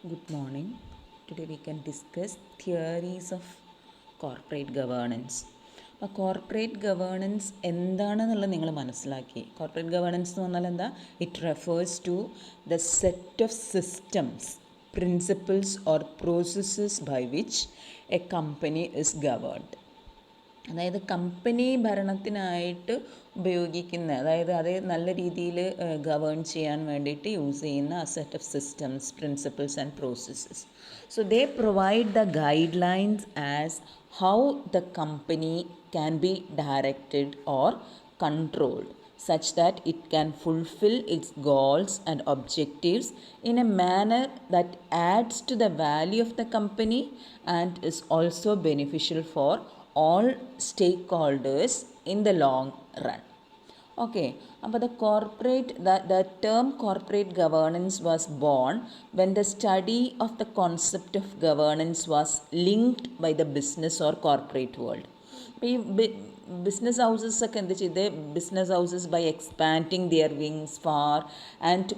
Good morning. Today we can discuss theories of corporate governance. അപ്പോൾ corporate governance എന്താണെന്നുള്ളത് നിങ്ങൾ മനസ്സിലാക്കി. കോർപ്പറേറ്റ് ഗവേണൻസ് എന്ന് പറഞ്ഞാൽ എന്താ? It refers to the set of systems, principles or processes by which a company is governed. അതായത് company ഭരണത്തിനായിട്ട് ഉപയോഗിക്കുന്ന, അതായത് അത് നല്ല രീതിയിൽ ഗവേൺ ചെയ്യാൻ വേണ്ടിയിട്ട് യൂസ് ചെയ്യുന്ന ആ set of systems, principles and processes. So they provide the guide lines as how the company can be directed or controlled such that it can fulfill its goals and objectives in a manner that adds to the value of the company and is also beneficial for all stakeholders in the long run. Okay, but the term corporate governance was born when the study of the concept of governance was linked by the business or corporate world. ഈ business houses ഒക്കെ എന്ത് ചെയ്ത്, business houses by expanding their wings far and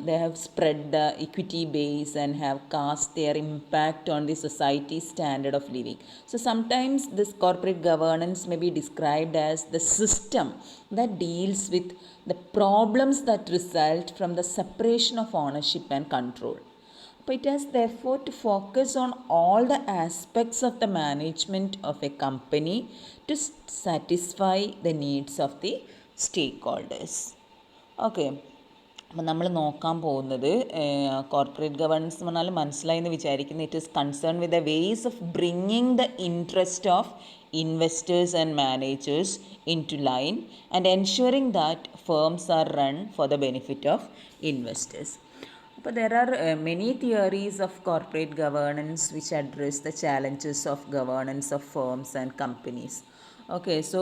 they have spread the equity base and have cast their impact on the society standard of living. So sometimes this corporate governance may be described as the system that deals with the problems that result from the separation of ownership and control. But it has therefore to focus on all the aspects of the management of a company to satisfy the needs of the stakeholders. Okay. അപ്പം നമ്മൾ നോക്കാൻ പോകുന്നത് corporate governance എന്ന് പറഞ്ഞാൽ മനസ്സിലായി എന്ന് വിചാരിക്കുന്നു. It is concern with the ways of bringing the interest of investors and managers into line and ensuring that firms are run for the benefit of investors. But there are many theories of corporate governance which address the challenges of governance of firms and companies. Okay, so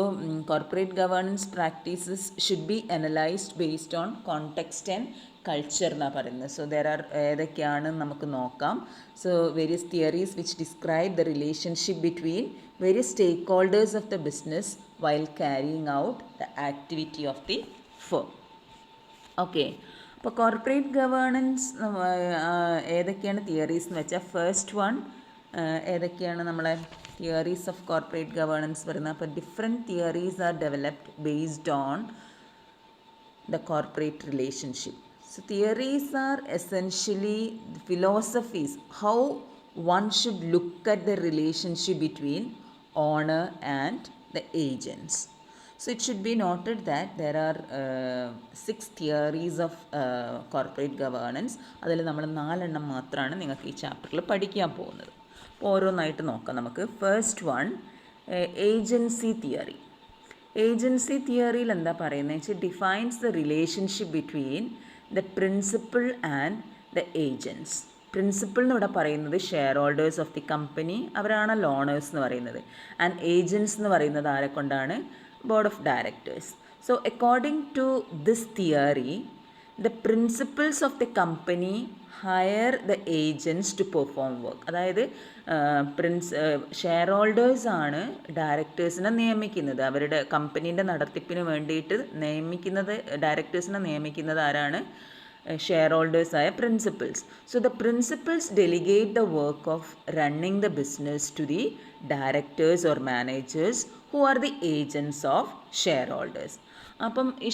corporate governance practices should be analyzed based on context and culture എന്നാണ് പറയുന്നത്. So there are ഏതൊക്കെയാണെന്ന് നമുക്ക് നോക്കാം. So various theories which describe the relationship between various stake holders of the business while carrying out the activity of the firm. Okay, അപ്പോൾ corporate governance ഏതൊക്കെയാണ് theories എന്ന് വെച്ചാൽ, first one ഏതൊക്കെയാണ് നമ്മളെ theories of corporate governance പറയുന്നത്. അപ്പോൾ different theories R developed based on the corporate relationship. So theories are essentially philosophies how one should look at the relationship between owner and the agents. So it should be noted that there are 6 theories of corporate governance. അതിൽ നമ്മൾ 4 എണ്ണം മാത്രമാണ് നിങ്ങൾക്ക് ഈ ചാപ്റ്ററിൽ പഠിക്കാൻ പോകുന്നത്. അപ്പോൾ ഓരോന്നായിട്ട് നോക്കാം നമുക്ക്. First one agency theory. Agency തിയറിയിൽ എന്താ പറയുന്നത് വെച്ചാൽ defines the relationship between the principal and the agents. Principal എന്ന് ഇവിടെ പറയുന്നത് share holders of the company, അവരാണല്ലോ ഓണേഴ്സ് എന്ന് പറയുന്നത്. ആൻഡ് ഏജൻസ് എന്ന് പറയുന്നത് ആരെ കൊണ്ടാണ്? Board of directors. So according to this theory the principals of the company hire the agents to perform work. അതായത് ഷെയർ ഹോൾഡേഴ്സാണ് ഡയറക്ടേഴ്സിനെ നിയമിക്കുന്നത്. അവരുടെ കമ്പനീൻ്റെ നടത്തിപ്പിന് വേണ്ടിയിട്ട് ഡയറക്ടേഴ്സിനെ നിയമിക്കുന്നത് ആരാണ്? ഷെയർ ഹോൾഡേഴ്സായ principals. So the principals delegate the work of running the business to the directors or managers who are the agents of share holders. അപ്പം ഈ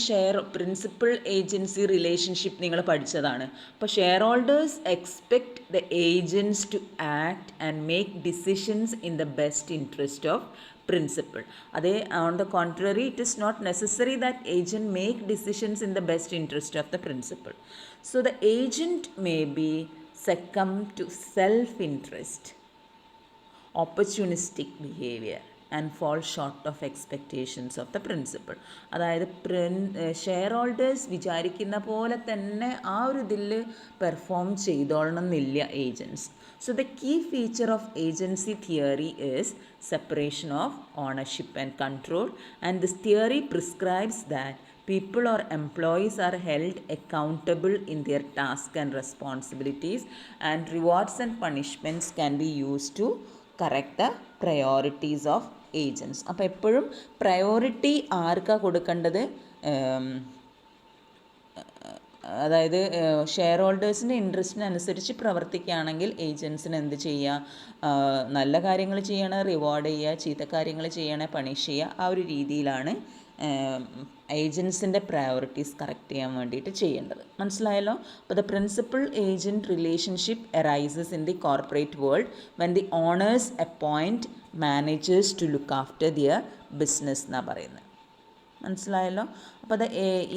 പ്രിൻസിപ്പൽ ഏജൻസി റിലേഷൻഷിപ്പ് നിങ്ങൾ പഠിച്ചതാണ്. അപ്പോൾ share holders expect the agents to act and make decisions in the best interest of principle. On the contrary, it is not necessary that agent make decisions in the best interest of the principal. So the agent may be succumb to self-interest, opportunistic behavior and fall short of expectations of the principal. അതായത് share holders വിചാരിക്കുന്ന പോലെ തന്നെ ആ ഒരു ഇതിൽ perform ചെയ്തോളണം എന്നില്ല agents. So the key feature of agency theory is separation of ownership and control, and this theory prescribes that people or employees are held accountable in their tasks and responsibilities, and rewards and punishments can be used to correct the priorities of agents. അപ്പോൾ എപ്പോഴും priority ആർക്കാണ് കൊടുക്കേണ്ടത്? അതായത് share ഹോൾഡേഴ്സിൻ്റെ ഇൻട്രസ്റ്റിനനുസരിച്ച് പ്രവർത്തിക്കുകയാണെങ്കിൽ ഏജൻസിന് എന്ത് ചെയ്യുക, നല്ല കാര്യങ്ങൾ ചെയ്യണ റിവാർഡ് ചെയ്യുക, ചീത്ത കാര്യങ്ങൾ ചെയ്യണ പണിഷ് ചെയ്യുക. ആ ഒരു രീതിയിലാണ് ഏജൻസിൻ്റെ പ്രയോറിറ്റീസ് കറക്റ്റ് ചെയ്യാൻ വേണ്ടിയിട്ട് ചെയ്യേണ്ടത്. മനസ്സിലായല്ലോ? അപ്പോൾ the principal agent relationship arises in the corporate world when the owners appoint managers to look after their business എന്നാണ് പറയുന്നത്. മനസ്സിലായല്ലോ? അപ്പോൾ അത്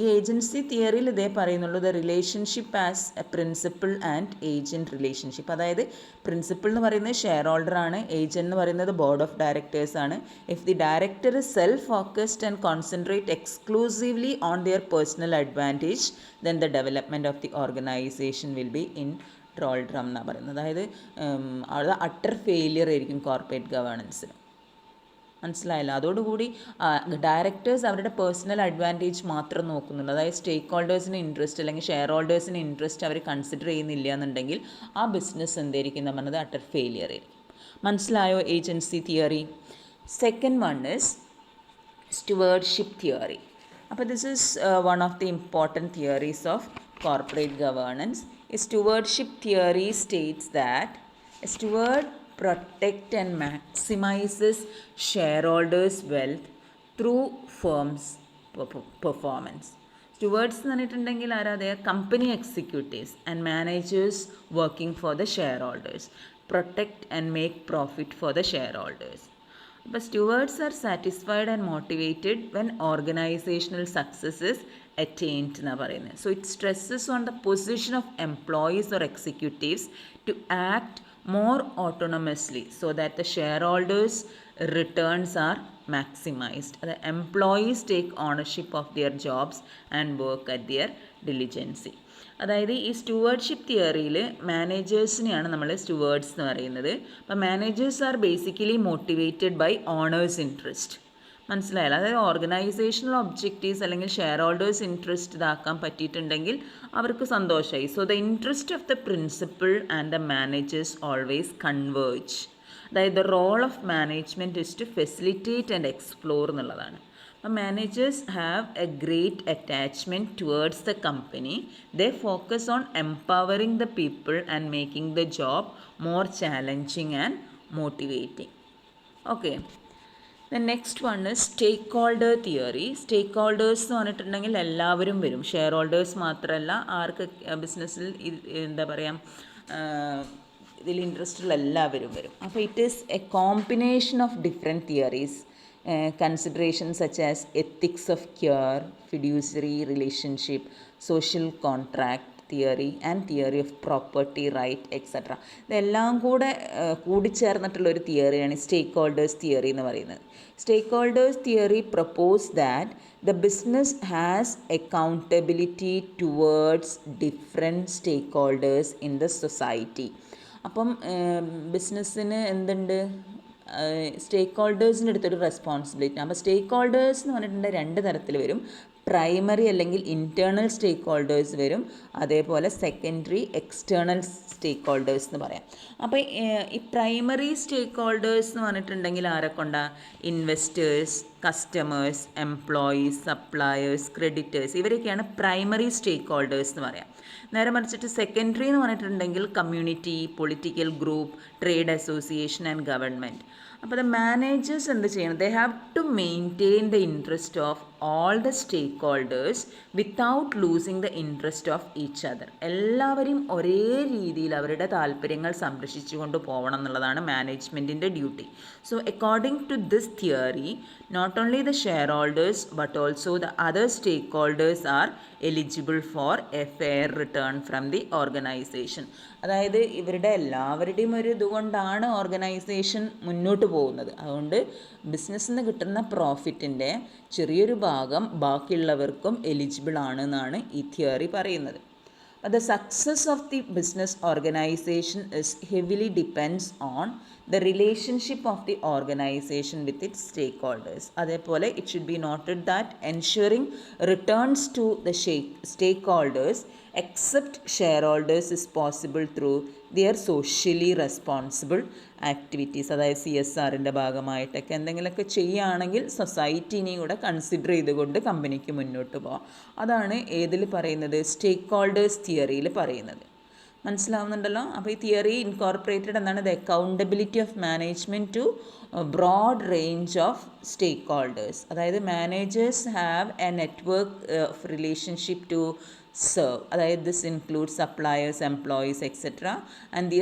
ഈ ഏജൻസി തിയറിയിൽ ഇതേ പറയുന്നുള്ളൂ, the relationship as a principal and agent relationship. അതായത് പ്രിൻസിപ്പൽ എന്ന് പറയുന്നത് ഷെയർ ഹോൾഡറാണ്, ഏജൻറ്റ് എന്ന് പറയുന്നത് ബോർഡ് ഓഫ് ഡയറക്ടേഴ്സാണ്. If the director is self focused and concentrate exclusively on their personal advantage then the development of the organisation will be in doldrum എന്നാണ് പറയുന്നത്. അതായത് അത് അട്ടർ ഫെയിലിയർ ആയിരിക്കും കോർപ്പറേറ്റ് ഗവേണൻസിന്. മനസ്സിലായല്ലോ? അതോടുകൂടി ഡയറക്ടേഴ്സ് അവരുടെ പേഴ്സണൽ അഡ്വാൻറ്റേജ് മാത്രം നോക്കുന്നുണ്ട്. അതായത് സ്റ്റേക്ക് ഹോൾഡേഴ്സിന് ഇൻട്രസ്റ്റ് അല്ലെങ്കിൽ ഷെയർ ഹോൾഡേഴ്സിന് ഇൻട്രസ്റ്റ് അവർ കൺസിഡർ ചെയ്യുന്നില്ല എന്നുണ്ടെങ്കിൽ ആ ബിസിനസ് എന്തായിരിക്കും എന്ന് പറഞ്ഞത് അട്ടർ ഫെയിലിയർ ആയിരിക്കും. മനസ്സിലായോ agency theory? Second one is stewardship theory. അപ്പോൾ this is one of the important theories of corporate governance. Stewardship theory states that a steward protect and maximizes shareholders' wealth through firms' performance. Stewards എന്ന് പറഞ്ഞിട്ടുണ്ടെങ്കിൽ ആരാ? Company executives and managers working for the share holders protect and make profit for the share holders. അപ്പോൾ stewards are satisfied and motivated when organizational success is attained എന്നാണ് പറയുന്നത്. So it stresses on the position of employees or executives to act more autonomously so that the shareholders' returns are maximized. The employees take ownership of their jobs and work at their diligence. അതായത് ഈ stewardship തിയറിയിൽ മാനേജേഴ്സിനെയാണ് നമ്മൾ stewards എന്ന് പറയുന്നത്. അപ്പോൾ managers are basically motivated by owners interest. മനസ്സിലായല്ലോ? അതായത് organisational objectives അല്ലെങ്കിൽ ഷെയർ ഹോൾഡേഴ്സ് ഇൻട്രസ്റ്റ് ഇതാക്കാൻ പറ്റിയിട്ടുണ്ടെങ്കിൽ അവർക്ക് സന്തോഷമായി. So the interest of the principal and the managers always converge. അതായത് the role of management is to facilitate and explore എന്നുള്ളതാണ്. അപ്പം managers have a great attachment towards the company. They focus on empowering the people and making the job more challenging and motivating. Okay, the next one is stake holder theory. Stake holders എന്ന് പറഞ്ഞിട്ടുണ്ടെങ്കിൽ എല്ലാവരും വരും, share holders മാത്രമല്ല, ആർക്ക് ബിസിനസ്സിൽ എന്താ പറയുക ഇതിൽ interest ഉള്ള എല്ലാവരും വരും. അപ്പോൾ it is A combination of different theories, considerations such as ethics of care, fiduciary relationship, social contract theory and theory of property right etcetera. ഇതെല്ലാം കൂടിച്ചേർന്നിട്ടുള്ളൊരു തിയറിയാണ് സ്റ്റേക്ക് ഹോൾഡേഴ്സ് തിയറി എന്ന് പറയുന്നത്. Stake holders theory propose that the business has accountability towards different stake holders in the society. അപ്പം ബിസിനസ്സിന് എന്തുണ്ട്? സ്റ്റേക്ക് ഹോൾഡേഴ്സിൻ്റെ അടുത്തൊരു responsibility. അപ്പോൾ സ്റ്റേക്ക് ഹോൾഡേഴ്സ് എന്ന് പറഞ്ഞിട്ടുണ്ടെങ്കിൽ രണ്ട് തരത്തിൽ വരും. പ്രൈമറി അല്ലെങ്കിൽ ഇൻറ്റേർണൽ സ്റ്റേക്ക് ഹോൾഡേഴ്സ് വരും, അതേപോലെ സെക്കൻഡറി എക്സ്റ്റേർണൽ സ്റ്റേക്ക് ഹോൾഡേഴ്സ് എന്ന് പറയാം. അപ്പോൾ ഈ പ്രൈമറി സ്റ്റേക്ക് ഹോൾഡേഴ്സ് എന്ന് പറഞ്ഞിട്ടുണ്ടെങ്കിൽ ആരെക്കൊണ്ടാണ്? Investors, customers, employees, suppliers, creditors, ഇവരൊക്കെയാണ് പ്രൈമറി സ്റ്റേക്ക് ഹോൾഡേഴ്സ് എന്ന് പറയാം. നേരെ മറിച്ചിട്ട് സെക്കൻഡറി എന്ന് പറഞ്ഞിട്ടുണ്ടെങ്കിൽ community, political group, trade association and government. അപ്പോൾ ദ മാനേജേഴ്സ് എന്ത് ചെയ്യണം? They have to maintain the interest of all the stake holders without losing the interest of each other. എല്ലാവരെയും ഒരേ രീതിയിൽ അവരുടെ താല്പര്യങ്ങൾ സംരക്ഷിച്ചുകൊണ്ട് പോകണം എന്നുള്ളതാണ് മാനേജ്മെൻറ്റിൻ്റെ duty. So according to this theory not only the share holders but also the other stake holders are eligible for a fair return from the organisation. അതായത് ഇവരുടെ എല്ലാവരുടെയും ഒരു ഇതുകൊണ്ടാണ് ഓർഗനൈസേഷൻ മുന്നോട്ട് പോകുന്നത്. അതുകൊണ്ട് ബിസിനസ്സിൽ നിന്ന് കിട്ടുന്ന പ്രോഫിറ്റിൻ്റെ ചെറിയൊരു ഭാഗം ബാക്കിയുള്ളവർക്കും എലിജിബിൾ ആണെന്നാണ് ഈ തിയറി പറയുന്നത്. The success of the business organization is heavily depends on the relationship of the organization with its stakeholders. അതേപോലെ it should be noted that ensuring returns to the stakeholders except shareholders is possible through their socially responsible activities. അതായത് CSRൻ്റെ ഭാഗമായിട്ടൊക്കെ എന്തെങ്കിലുമൊക്കെ ചെയ്യുകയാണെങ്കിൽ സൊസൈറ്റിനെയും കൂടെ consider ചെയ്തുകൊണ്ട് കമ്പനിക്ക് മുന്നോട്ട് പോകാം. അതാണ് ഏതിൽ പറയുന്നത്, സ്റ്റേക്ക് ഹോൾഡേഴ്സ് തിയറിയിൽ പറയുന്നത്. മനസ്സിലാവുന്നുണ്ടല്ലോ. അപ്പോൾ ഈ തിയറി ഇൻകോർപ്പറേറ്റഡ് എന്താണ്, the accountability of management to broad range of stake holders. അതായത് managers have a network of relationship to serve. അതായത് this includes suppliers, employees, etc. and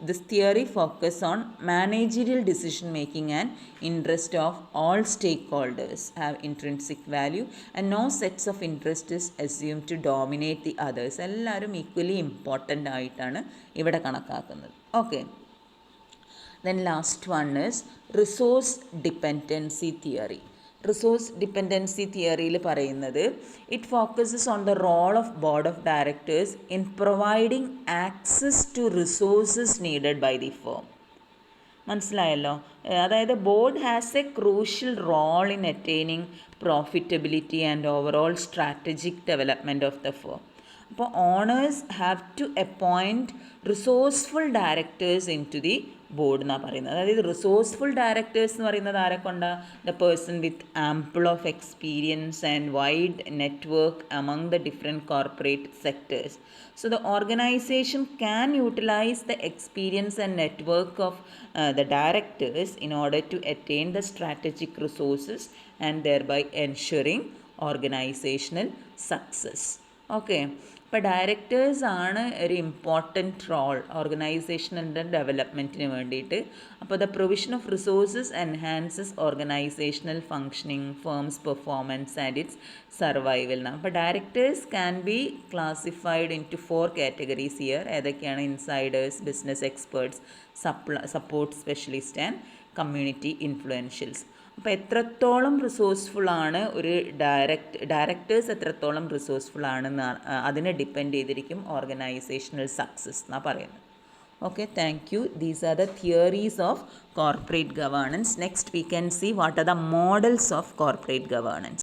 this theory focus on managerial decision making and interest of all stakeholders have intrinsic value and no sets of interest is assumed to dominate the others. എല്ലാവരും equally important ആയിട്ടാണ് ഇവിടെ കണക്കാക്കുന്നത്. Okay, then last one is resource dependency theory. Resource dependency തിയറിയിൽ പറയുന്നത് it focuses on the role of board of directors in providing access to resources needed by the firm. മനസ്സിലായല്ലോ. അതായത് board has a crucial role in attaining profitability and overall strategic development of the firm. അപ്പോൾ owners have to appoint resourceful directors in to the board എന്നാണ് പറയുന്നത്. അതായത് resourceful directors എന്ന് പറയുന്നത് ആരെ കൊണ്ടാണ്, the person with ample of experience and wide network among the different corporate sectors. So the organisation can utilise the experience and network of the directors in order to attain the strategic resources and thereby ensuring organisational success. Okay, ഇപ്പോൾ directors ആണ് ഒരു important role ഓർഗനൈസേഷൻ്റെ ഡെവലപ്മെൻറ്റിന് വേണ്ടിയിട്ട്. അപ്പോൾ the provision of resources enhances organisational functioning, firms performance and its survival. അപ്പോൾ directors can be classified in to 4 categories here. ഏതൊക്കെയാണ്? Insiders, business experts, support specialist and community influentials. അപ്പോൾ എത്രത്തോളം റിസോഴ്സ്ഫുള്ളാണ് ഒരു ഡയറക്ടേഴ്സ് എത്രത്തോളം റിസോഴ്സ്ഫുള്ളാണെന്ന് അതിനെ ഡിപ്പെൻഡ് ചെയ്തിരിക്കും ഓർഗനൈസേഷണൽ സക്സസ് എന്നാണ് പറയുന്നത്. Okay, thank you. These are the theories of corporate governance. Next we can see what are the models of corporate governance.